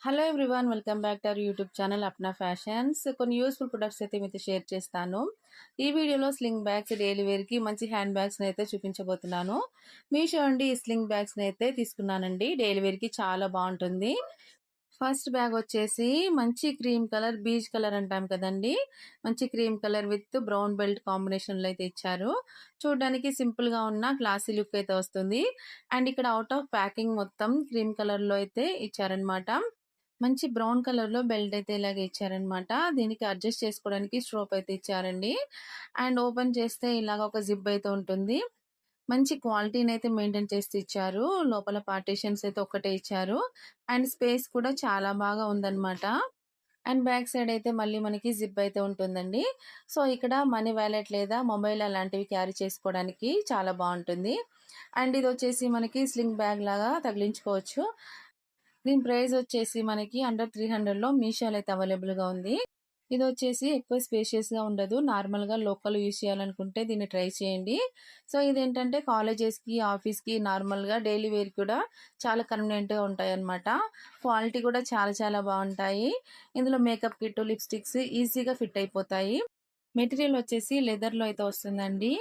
Hello everyone, welcome back to our YouTube channel Apna fashions. కొన్ని useful products అయితే మీతో share చేస్తాను. ఈ వీడియోలో స్లింగ్ బ్యాగ్స్, డైలీ వేర్కి మంచి హ్యాండ్ బ్యాగ్స్ని అయితే చూపించబోతున్నాను. మీషో అండి ఈ స్లింగ్ బ్యాగ్స్ని అయితే తీసుకున్నానండి. డైలీ వేర్కి చాలా బాగుంటుంది. ఫస్ట్ బ్యాగ్ వచ్చేసి మంచి క్రీమ్ కలర్, బీచ్ కలర్ అంటాం కదండి, మంచి cream colour with brown belt కాంబినేషన్లో అయితే ఇచ్చారు. చూడడానికి సింపుల్గా ఉన్న క్లాసీ లుక్ అయితే వస్తుంది. అండ్ ఇక్కడ అవుట్ ఆఫ్ ప్యాకింగ్ మొత్తం క్రీమ్ కలర్లో అయితే ఇచ్చారనమాట. మంచి బ్రౌన్ కలర్ లో బెల్ట్ అయితే ఇలాగ ఇచ్చారనమాట. దీనికి అడ్జస్ట్ చేసుకోవడానికి స్ట్రోప్ అయితే ఇచ్చారండి. అండ్ ఓపెన్ చేస్తే ఇలాగ ఒక జిప్ అయితే ఉంటుంది. మంచి క్వాలిటీని అయితే మెయింటైన్ చేసి ఇచ్చారు. లోపల పార్టీషన్స్ అయితే ఒక్కటే ఇచ్చారు. అండ్ స్పేస్ కూడా చాలా బాగా ఉందన్నమాట. అండ్ బ్యాక్ సైడ్ అయితే మళ్ళీ మనకి జిప్ అయితే ఉంటుందండి. సో ఇక్కడ మనీ వ్యాలెట్ లేదా మొబైల్ అలాంటివి క్యారీ చేసుకోవడానికి చాలా బాగుంటుంది. అండ్ ఇది వచ్చేసి మనకి స్లింగ్ బ్యాగ్ లాగా తగిలించుకోవచ్చు. దీని ప్రైస్ వచ్చేసి మనకి అండర్ 300లో మీషోలో అయితే అవైలబుల్గా ఉంది. ఇది వచ్చేసి ఎక్కువ స్పేషియస్గా ఉండదు. నార్మల్గా లోకల్ యూస్ చేయాలనుకుంటే దీన్ని ట్రై చేయండి. సో ఇదేంటంటే కాలేజెస్కి, ఆఫీస్కి, నార్మల్గా డైలీ వేర్ కూడా చాలా కన్వీనియంట్గా ఉంటాయి అన్నమాట. క్వాలిటీ కూడా చాలా చాలా బాగుంటాయి. ఇందులో మేకప్ కిట్, లిప్స్టిక్స్ ఈజీగా ఫిట్ అయిపోతాయి. మెటీరియల్ వచ్చేసి లెదర్లో అయితే వస్తుందండి.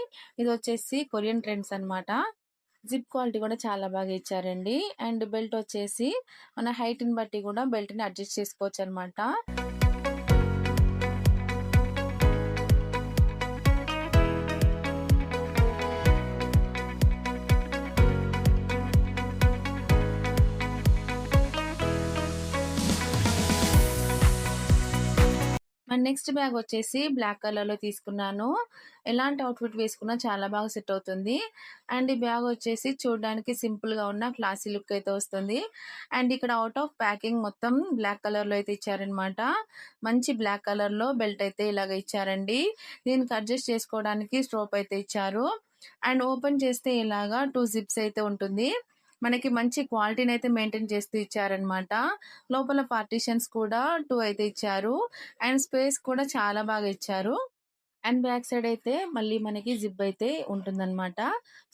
ఇది వచ్చేసి కొరియన్ ట్రెండ్స్ అన్నమాట. జిప్ క్వాలిటీ కూడా చాలా బాగా ఇచ్చారండి. అండ్ బెల్ట్ వచ్చేసి మన హైట్ని బట్టి కూడా బెల్ట్ని అడ్జస్ట్ చేసుకోవచ్చు అనమాట. అండ్ నెక్స్ట్ బ్యాగ్ వచ్చేసి బ్లాక్ కలర్లో తీసుకున్నాను. ఎలాంటి అవుట్ఫిట్ వేసుకున్నా చాలా బాగా సెట్ అవుతుంది. అండ్ ఈ బ్యాగ్ వచ్చేసి చూడడానికి సింపుల్గా ఉన్న క్లాసీ లుక్ అయితే వస్తుంది. అండ్ ఇక్కడ అవుట్ ఆఫ్ ప్యాకింగ్ మొత్తం బ్లాక్ కలర్లో అయితే ఇచ్చారనమాట. మంచి బ్లాక్ కలర్లో బెల్ట్ అయితే ఇలాగ ఇచ్చారండి. దీనికి అడ్జస్ట్ చేసుకోవడానికి స్ట్రోప్ అయితే ఇచ్చారు. అండ్ ఓపెన్ చేస్తే ఇలాగా 2 జిప్స్ అయితే ఉంటుంది. మనకి మంచి క్వాలిటీని అయితే మెయింటైన్ చేస్తూ ఇచ్చారనమాట. లోపల పార్టీషన్స్ కూడా 2 అయితే ఇచ్చారు. అండ్ స్పేస్ కూడా చాలా బాగా ఇచ్చారు. అండ్ బ్యాక్ సైడ్ అయితే మళ్ళీ మనకి జిప్ అయితే ఉంటుందన్నమాట.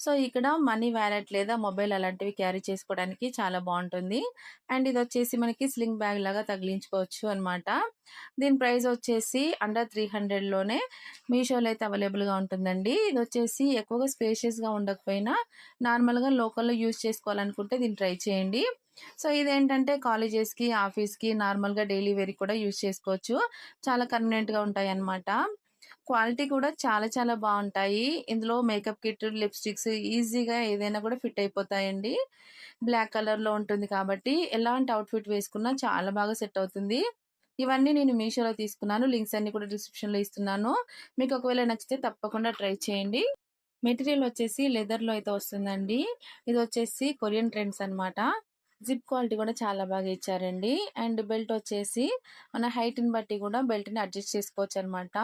సో ఇక్కడ మనీ వ్యాలెట్ లేదా మొబైల్ అలాంటివి క్యారీ చేసుకోవడానికి చాలా బాగుంటుంది. అండ్ ఇది వచ్చేసి మనకి స్లింగ్ బ్యాగ్ లాగా తగిలించుకోవచ్చు అనమాట. దీని ప్రైస్ వచ్చేసి అండర్ 300లోనే మీషోలో అయితే అవైలబుల్గా ఉంటుందండి. ఇది వచ్చేసి ఎక్కువగా స్పేషియస్గా ఉండకపోయినా నార్మల్గా లోకల్లో యూజ్ చేసుకోవాలనుకుంటే దీన్ని ట్రై చేయండి. సో ఇదేంటంటే కాలేజెస్కి, ఆఫీస్కి, నార్మల్గా డైలీ వేర్ కూడా యూజ్ చేసుకోవచ్చు. చాలా కన్వీనియంట్గా ఉంటాయి అన్నమాట. క్వాలిటీ కూడా చాలా చాలా బాగుంటాయి. ఇందులో మేకప్ కిట్, లిప్స్టిక్స్ ఈజీగా ఏదైనా కూడా ఫిట్ అయిపోతాయండి. బ్లాక్ కలర్లో ఉంటుంది కాబట్టి ఎలాంటి అవుట్ఫిట్ వేసుకున్నా చాలా బాగా సెట్ అవుతుంది. ఇవన్నీ నేను మీషోలో తీసుకున్నాను. లింక్స్ అన్ని కూడా డిస్క్రిప్షన్లో ఇస్తున్నాను. మీకు ఒకవేళ నచ్చితే తప్పకుండా ట్రై చేయండి. మెటీరియల్ వచ్చేసి లెదర్లో అయితే వస్తుందండి. ఇది వచ్చేసి కొరియన్ ట్రెండ్స్ అన్నమాట. జిప్ క్వాలిటీ కూడా చాలా బాగా ఇచ్చారండి. అండ్ బెల్ట్ వచ్చేసి మన హైట్ని బట్టి కూడా బెల్ట్ని అడ్జస్ట్ చేసుకోవచ్చు అనమాట.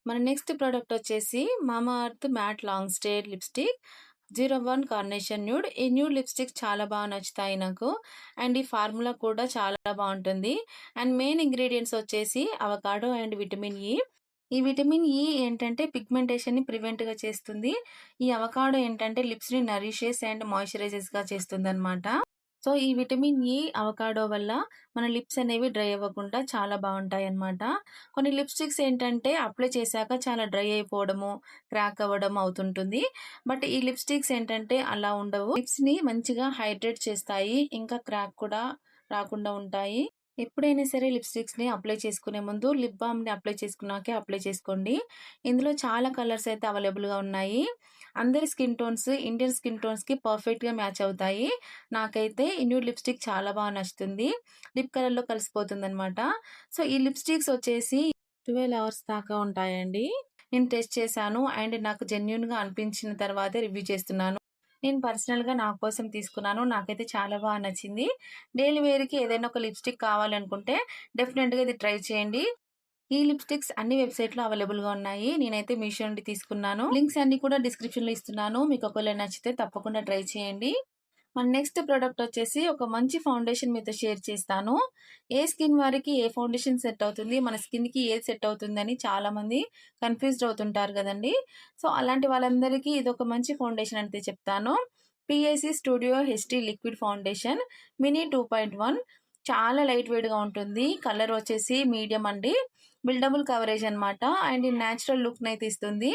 మన నెక్స్ట్ ప్రోడక్ట్ వచ్చేసి మామా earth mat long stay lipstick 01 carnation nude. ఈ న్యూడ్ లిప్స్టిక్ చాలా బాగా నచ్చుతాయి నాకు. అండ్ ఈ ఫార్ములా కూడా చాలా బాగుంటుంది. అండ్ మెయిన్ ఇంగ్రీడియంట్స్ వచ్చేసి అవకాడో అండ్ విటమిన్ ఈ. ఈ విటమిన్ ఈ ఏంటంటే పిగ్మెంటేషన్ని ప్రివెంట్గా చేస్తుంది. ఈ అవకాడో ఏంటంటే లిప్స్ని నరిషెస్ అండ్ మాయిశ్చరైజెస్గా చేస్తుంది అనమాట. సో ఈ విటమిన్ ఈ అవకాడో వల్ల మన లిప్స్ అనేవి డ్రై అవ్వకుండా చాలా బాగుంటాయన్నమాట. కొన్ని లిప్స్టిక్స్ ఏంటంటే అప్లై చేశాక చాలా డ్రై అయిపోవడము, క్రాక్ అవ్వడం అవుతుంటుంది. బట్ ఈ లిప్స్టిక్స్ ఏంటంటే అలా ఉండవు. లిప్స్ని మంచిగా హైడ్రేట్ చేస్తాయి. ఇంకా క్రాక్ కూడా రాకుండా ఉంటాయి. ఎప్పుడైనా సరే లిప్స్టిక్స్ని అప్లై చేసుకునే ముందు లిప్ బామ్ని అప్లై చేసుకున్నాకే అప్లై చేసుకోండి. ఇందులో చాలా కలర్స్ అయితే అవైలబుల్గా ఉన్నాయి. అందరి స్కిన్ టోన్స్, ఇండియన్ స్కిన్ టోన్స్కి పర్ఫెక్ట్గా మ్యాచ్ అవుతాయి. నాకైతే ఈ న్యూడ్ లిప్స్టిక్ చాలా బాగా నచ్చుతుంది. లిప్ కలర్లో కలిసిపోతుంది అనమాట. సో ఈ లిప్స్టిక్స్ వచ్చేసి 12 అవర్స్ దాకా ఉంటాయండి. నేను టెస్ట్ చేశాను. అండ్ నాకు జెన్యూన్‌గా అనిపించిన తర్వాతే రివ్యూ చేస్తున్నాను. నేను పర్సనల్‌గా నా కోసం తీసుకున్నాను. నాకైతే చాలా నచ్చింది. డైలీ వేర్‌కి ఏదైనా ఒక లిప్‌స్టిక్ కావాలనుకుంటే డెఫినెట్‌గా ఇది ట్రై చేయండి. ఈ లిప్‌స్టిక్స్ అన్ని వెబ్‌సైట్‌లో అవైలబుల్‌గా ఉన్నాయి. నేనైతే మీషో నుండి తీసుకున్నాను. లింక్స్ అన్నీ కూడా డిస్క్రిప్షన్‌లో ఇస్తున్నాను. మీకు ఒకవేళ నచ్చితే తప్పకుండా ట్రై చేయండి. మన నెక్స్ట్ ప్రొడక్ట్ వచ్చేసి ఒక మంచి ఫౌండేషన్ మీతో షేర్ చేస్తాను. ఏ స్కిన్ వారికి ఏ ఫౌండేషన్ సెట్ అవుతుంది, మన స్కిన్‌కి ఏది సెట్ అవుతుందని చాలామంది కన్‌ఫ్యూజ్డ్ అవుతుంటారు గదండీ! సో, అలాంటి వాళ్ళందరికీ ఇదొక మంచి ఫౌండేషన్ అయితే చెప్తాను. PIC studio HD liquid foundation mini 2.1 చాలా లైట్ వెయిట్‌గా ఉంటుంది. కలర్ వచ్చేసి మీడియం అండి. బిల్డబుల్ కవరేజ్ అన్నమాట. అండ్ నేచురల్ లుక్‌నైతే ఇస్తుంది.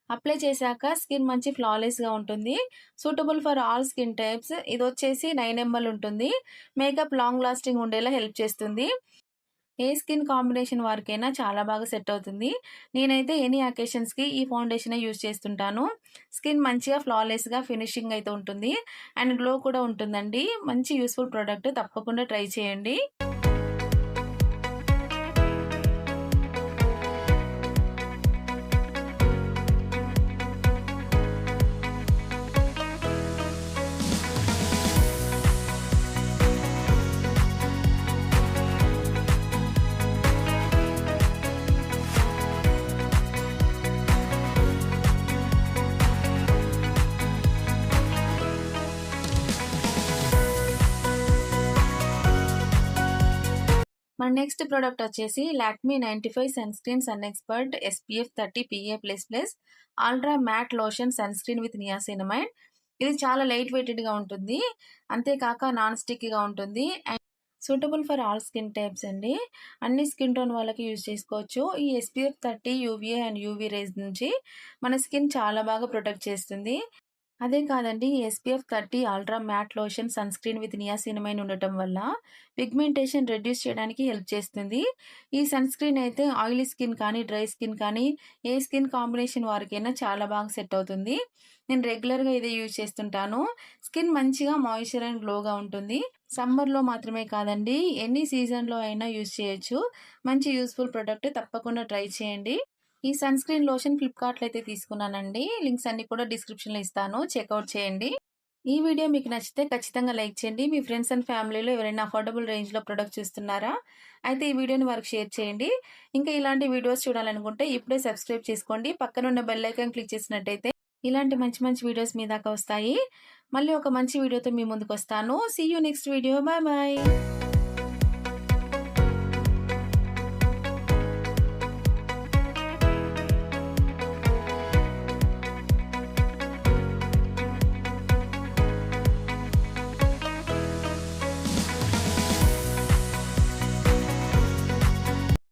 అప్లై చేశాక స్కిన్ మంచి ఫ్లాలెస్‌గా ఉంటుంది. Suitable for all skin types. ఇదొచ్చేసి 9 ఎంఎల్ ఉంటుంది. మేకప్ లాంగ్ లాస్టింగ్ ఉండేలా హెల్ప్ చేస్తుంది. ఏ స్కిన్ కాంబినేషన్ వారికైనా చాలా బాగా సెట్ అవుతుంది. నేనైతే ఎనీ అకేషన్స్‌కి ఈ ఫౌండేషనే యూజ్ చేస్తుంటాను. స్కిన్ మంచిగా ఫ్లాలెస్‌గా ఫినిషింగ్ అయితే ఉంటుంది. అండ్ గ్లో కూడా ఉంటుందండి. మంచి యూజ్‌ఫుల్ ప్రొడక్ట్ తప్పకుండా ట్రై చేయండి. మన నెక్స్ట్ ప్రొడక్ట్ వచ్చేసి Lakme 95 sun screen sun expert SPF 30 PA++ ultra matte lotion sun screen with niacinamide. ఇది చాలా లైట్ వెయిటెడ్‌గా ఉంటుంది. అంతేకాక నాన్ స్టిక్కీగా ఉంటుంది. And suitable for all skin types అండి. అన్ని స్కిన్ టోన్ వాళ్ళకి యూజ్ చేసుకోవచ్చు. ఈ SPF 30 UVA and UV rays నుంచి మన స్కిన్ చాలా బాగా ప్రొటెక్ట్ చేస్తుంది. అదే కాదండి. SPF 30 ultra matte lotion sun screen with niacinamide ఉండటం వల్ల పిగ్మెంటేషన్ రెడ్యూస్ చేయడానికి హెల్ప్ చేస్తుంది. ఈ సన్ స్క్రీన్ అయితే ఆయిలీ స్కిన్ కానీ, డ్రై స్కిన్ కానీ, ఏ స్కిన్ కాంబినేషన్ వారికైనా చాలా బాగా సెట్ అవుతుంది. నేను రెగ్యులర్‌గా ఇదే యూజ్ చేస్తుంటాను. స్కిన్ మంచిగా మాయిశ్చర్ అండ్ గ్లోగా ఉంటుంది. సమ్మర్‌లో మాత్రమే కాదండి. ఎనీ సీజన్‌లో అయినా యూజ్ చేయొచ్చు. మంచి యూజ్‌ఫుల్ ప్రొడక్ట్ తప్పకుండా ట్రై చేయండి. ఈ సన్ స్క్రీన్ లోషన్ ఫ్లిప్‌కార్ట్‌లో అయితే తీసుకున్నానండి. లింక్స్ అన్నీ కూడా డిస్క్రిప్షన్‌లో ఇస్తాను. చెక్‌ఔట్ చేయండి. ఈ వీడియో మీకు నచ్చితే ఖచ్చితంగా లైక్ చేయండి. మీ ఫ్రెండ్స్ అండ్ ఫ్యామిలీలో ఎవరైనా అఫోర్డబుల్ రేంజ్‌లో ప్రొడక్ట్ చూస్తున్నారా? అయితే ఈ వీడియోని వారికి షేర్ చేయండి. ఇంకా ఇలాంటి వీడియోస్ చూడాలనుకుంటే ఇప్పుడే సబ్స్క్రైబ్ చేసుకోండి. పక్కనున్న బెల్ ఐకాన్ క్లిక్ చేసినట్టయితే ఇలాంటి మంచి మంచి వీడియోస్ మీ దాకా వస్తాయి. మళ్ళీ ఒక మంచి వీడియోతో మీ ముందుకొస్తాను. See you next video. Bye bye.